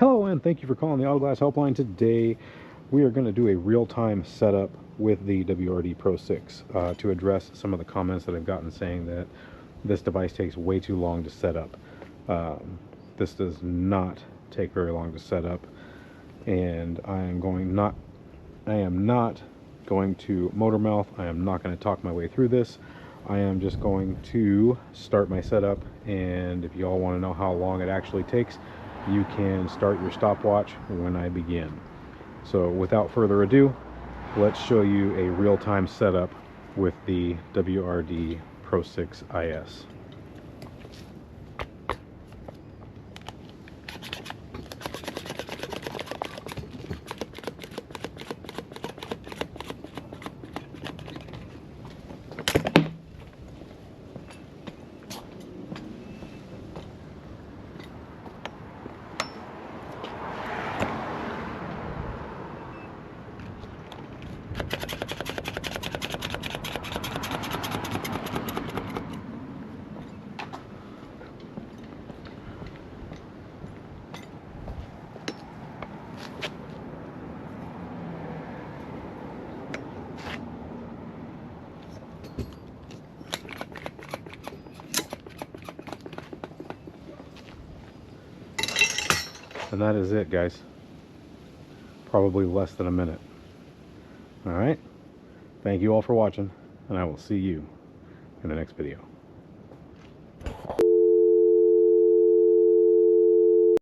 Hello and thank you for calling the Auto Glass Helpline. Today we are going to do a real-time setup with the WRD PRO6 to address some of the comments that I've gotten saying that this device takes way too long to set up. This does not take very long to set up, and I am not going to motor mouth. I am not going to talk my way through this. I am just going to start my setup, and if you all want to know how long it actually takes, you can start your stopwatch when I begin. So without further ado, let's show you a real-time setup with the WRD PRO6 IS. And that is it, guys. Probably less than a minute. All right. Thank you all for watching, and I will see you in the next video.